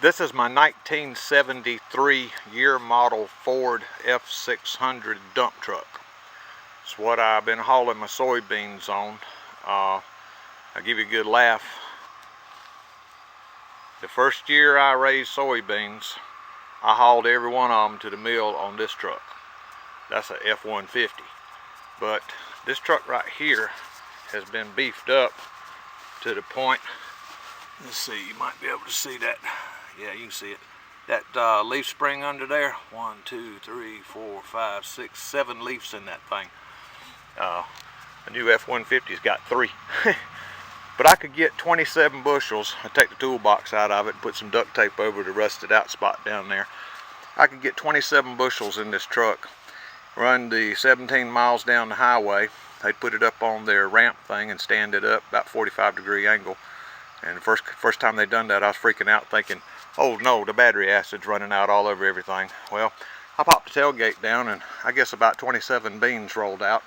This is my 1973 year model Ford F600 dump truck. It's what I've been hauling my soybeans on. I'll give you a good laugh. The first year I raised soybeans, I hauled every one of them to the mill on this truck. That's a F-150. But this truck right here has been beefed up to the point, let's see, you might be able to see that. Yeah, you can see it. That leaf spring under there, 1, 2, 3, 4, 5, 6, 7 leaves in that thing. A new F-150's got 3. But I could get 27 bushels. I take the toolbox out of it and put some duct tape over the rusted out spot down there. I could get 27 bushels in this truck, run the 17 miles down the highway. They'd put it up on their ramp thing and stand it up about 45-degree angle. And the first time they done that, I was freaking out thinking, oh no, the battery acid's running out all over everything. Well, I popped the tailgate down and I guess about 27 beans rolled out.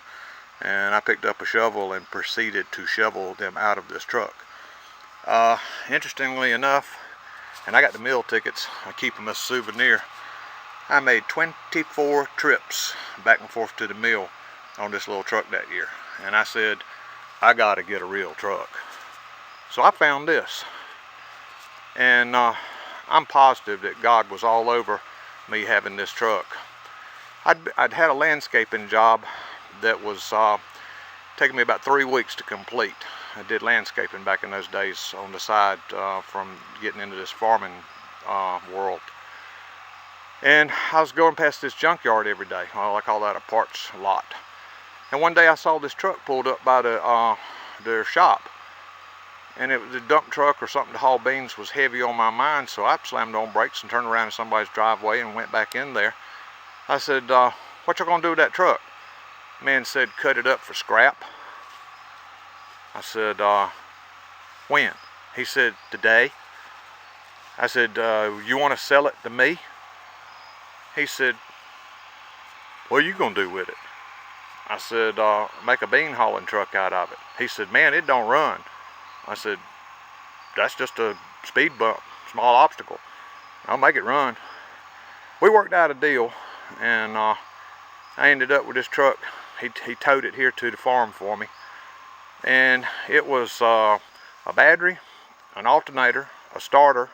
And I picked up a shovel and proceeded to shovel them out of this truck. Interestingly enough, and I got the meal tickets, I keep them as a souvenir, I made 24 trips back and forth to the mill on this little truck that year. And I said, I gotta get a real truck. So I found this. And I'm positive that God was all over me having this truck. I'd had a landscaping job that was taking me about 3 weeks to complete. I did landscaping back in those days on the side from getting into this farming world. And I was going past this junkyard every day. Well, I call that a parts lot. And one day I saw this truck pulled up by their shop. And it was a dump truck or something to haul beans was heavy on my mind, so I slammed on brakes and turned around in somebody's driveway and went back in there. I said, what you gonna do with that truck? The man said, cut it up for scrap. I said, when? He said, today. I said, you want to sell it to me? He said, what are you going to do with it? I said, make a bean hauling truck out of it. He said, man, it don't run. I said, that's just a speed bump, small obstacle. I'll make it run. We worked out a deal, and I ended up with this truck. He towed it here to the farm for me. And it was a battery, an alternator, a starter,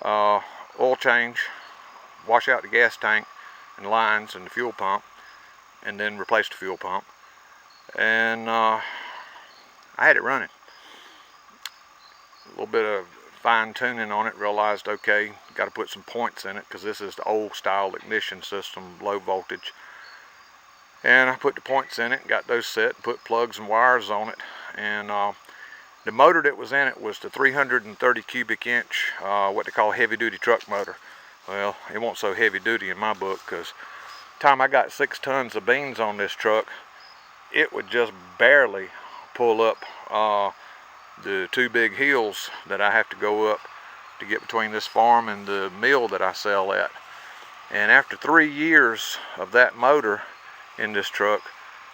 oil change, wash out the gas tank and lines and the fuel pump, and then replace the fuel pump. And I had it running. A little bit of fine tuning on it, realized, okay, got to put some points in it because this is the old style ignition system, low voltage. And I put the points in it, got those set, put plugs and wires on it. And the motor that was in it was the 330 cubic inch, what they call heavy duty truck motor. Well, it wasn't so heavy duty in my book, because the time I got 6 tons of beans on this truck, it would just barely pull up the 2 big hills that I have to go up to get between this farm and the mill that I sell at. And after 3 years of that motor in this truck,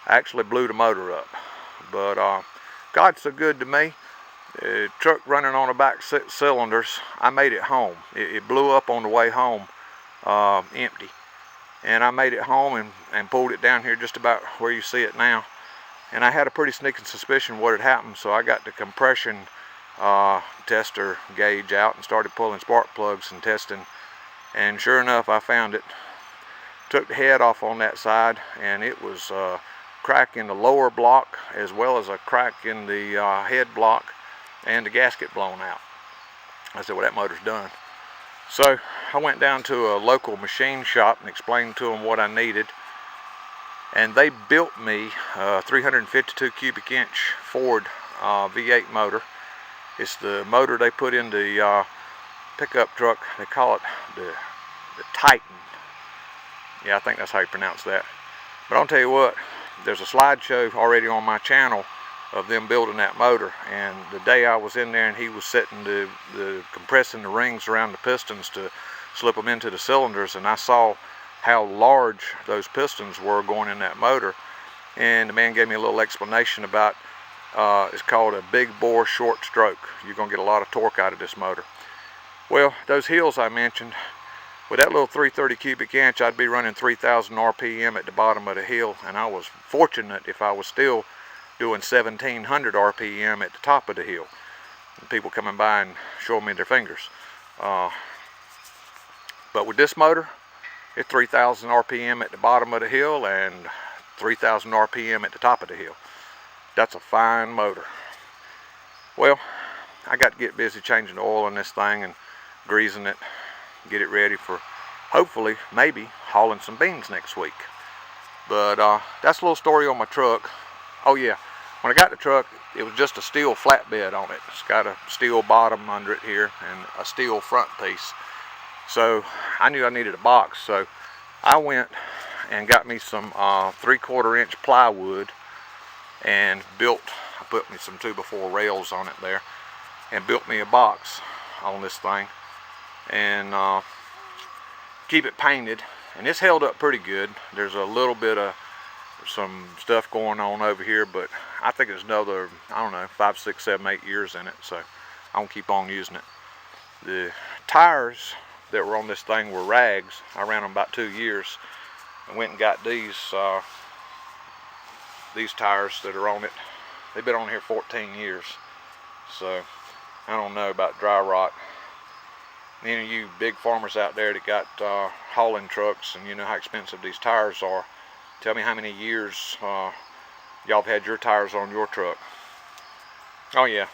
I actually blew the motor up. But God's so good to me. The truck running on the back cylinders, I made it home. It blew up on the way home empty. And I made it home and pulled it down here just about where you see it now. And I had a pretty sneaking suspicion what had happened, so I got the compression tester gauge out and started pulling spark plugs and testing. And sure enough, I found it. Took the head off on that side, and it was a crack in the lower block as well as a crack in the head block and the gasket blown out. I said, well, that motor's done. So I went down to a local machine shop and explained to them what I needed. And they built me a 352 cubic inch Ford V8 motor. It's the motor they put in the pickup truck. They call it the Titan. Yeah, I think that's how you pronounce that. But I'll tell you what, there's a slideshow already on my channel of them building that motor. And the day I was in there and he was setting the compressing the rings around the pistons to slip them into the cylinders, and I saw how large those pistons were going in that motor. And the man gave me a little explanation about it's called a big bore short stroke. You're going to get a lot of torque out of this motor. Well, those hills I mentioned, with that little 330 cubic inch, I'd be running 3,000 RPM at the bottom of the hill, and I was fortunate if I was still doing 1,700 RPM at the top of the hill. And people coming by and showing me their fingers. But with this motor, it's 3,000 RPM at the bottom of the hill and 3,000 RPM at the top of the hill. That's a fine motor. Well, I got to get busy changing the oil on this thing and greasing it, get it ready for hopefully, maybe, hauling some beans next week. But that's a little story on my truck. Oh yeah, when I got the truck, it was just a steel flatbed on it. It's got a steel bottom under it here and a steel front piece. So I knew I needed a box, so I went and got me some 3/4 inch plywood and I put me some 2x4 rails on it there and built me a box on this thing and keep it painted, and it's held up pretty good. There's a little bit of some stuff going on over here, but I think it's another, I don't know, 5, 6, 7, 8 years in it, so I'm gonna keep on using it. The tires that were on this thing were rags. I ran them about 2 years. I went and got these tires that are on it. They've been on here 14 years, so I don't know about dry rot. Any of you big farmers out there that got hauling trucks and you know how expensive these tires are, tell me how many years y'all have had your tires on your truck. Oh yeah,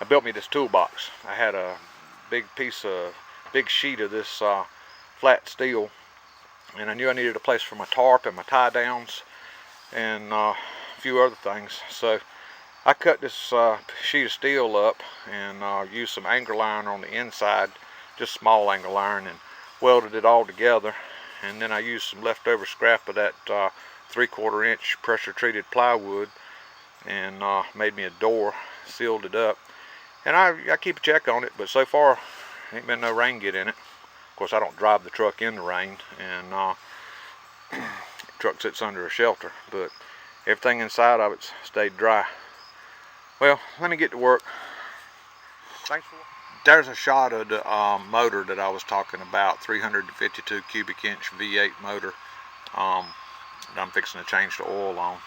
I built me this toolbox. I had a big sheet of this flat steel, and I knew I needed a place for my tarp and my tie downs and a few other things. So I cut this sheet of steel up and used some angle iron on the inside, just small angle iron, and welded it all together. And then I used some leftover scrap of that 3/4 inch pressure treated plywood and made me a door, sealed it up. And I keep a check on it, but so far ain't been no rain get in it. Of course, I don't drive the truck in the rain, and the truck sits under a shelter, but everything inside of it's stayed dry. Well, let me get to work. Thanks for watching. There's a shot of the motor that I was talking about, 352 cubic inch V8 motor that I'm fixing to change the oil on.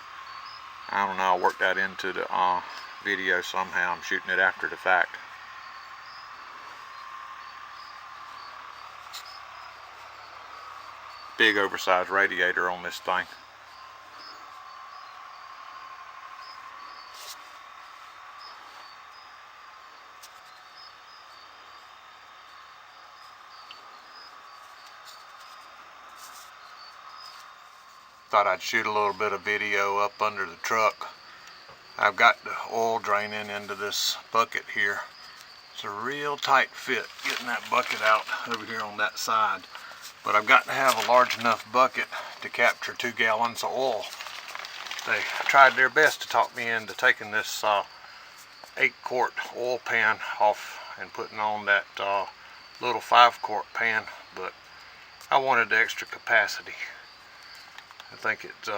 I don't know, I'll work that into the video somehow. I'm shooting it after the fact. Big oversized radiator on this thing. Thought I'd shoot a little bit of video up under the truck. I've got the oil draining into this bucket here. It's a real tight fit getting that bucket out over here on that side. But I've got to have a large enough bucket to capture 2 gallons of oil. They tried their best to talk me into taking this 8-quart oil pan off and putting on that little 5-quart pan, but I wanted the extra capacity. I think it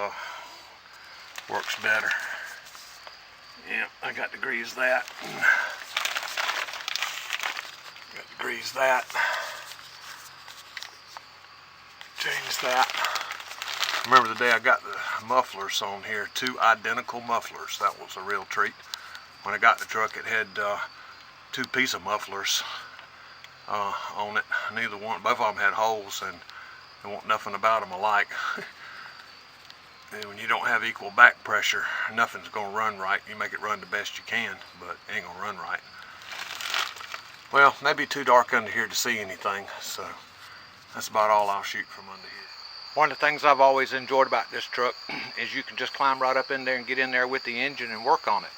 works better. Yeah, I got to grease that. Got to grease that. Change that. Remember the day I got the mufflers on here, 2 identical mufflers. That was a real treat. When I got the truck, it had 2 piece of mufflers on it. Both of them had holes, and there wasn't nothing about them alike. And when you don't have equal back pressure, nothing's going to run right. You make it run the best you can, but it ain't going to run right. Well, maybe too dark under here to see anything, so that's about all I'll shoot from under here. One of the things I've always enjoyed about this truck is you can just climb right up in there and get in there with the engine and work on it.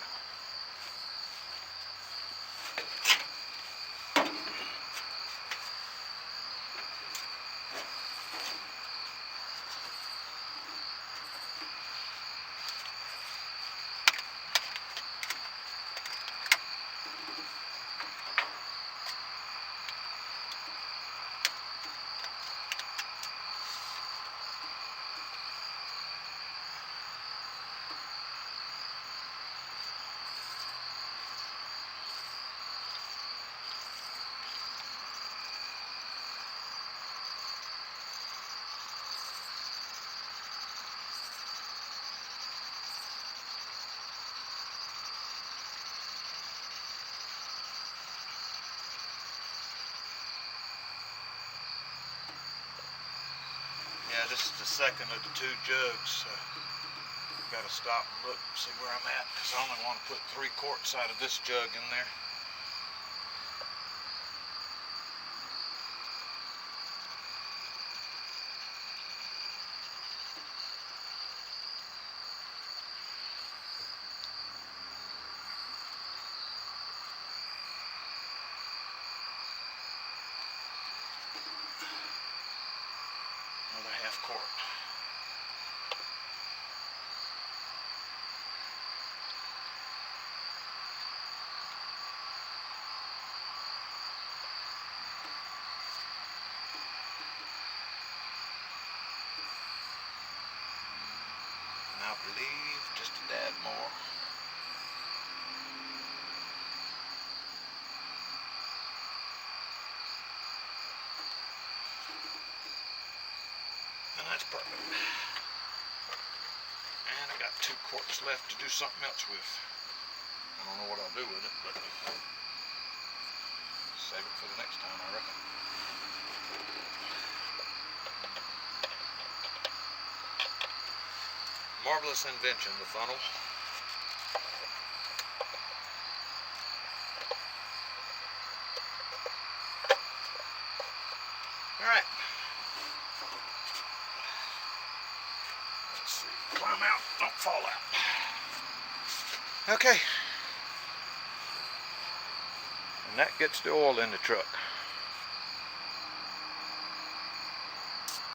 this is the second of the 2 jugs. So gotta stop and look and see where I'm at, because I only want to put 3 quarts out of this jug in there. Another half quart. And I believe just a tad more. And that's perfect. And I got 2 quarts left to do something else with. I don't know what I'll do with it, but save it for the next time, I reckon. Marvelous invention, the funnel. Alright. Let's see. Climb out, don't fall out. Okay. And that gets the oil in the truck.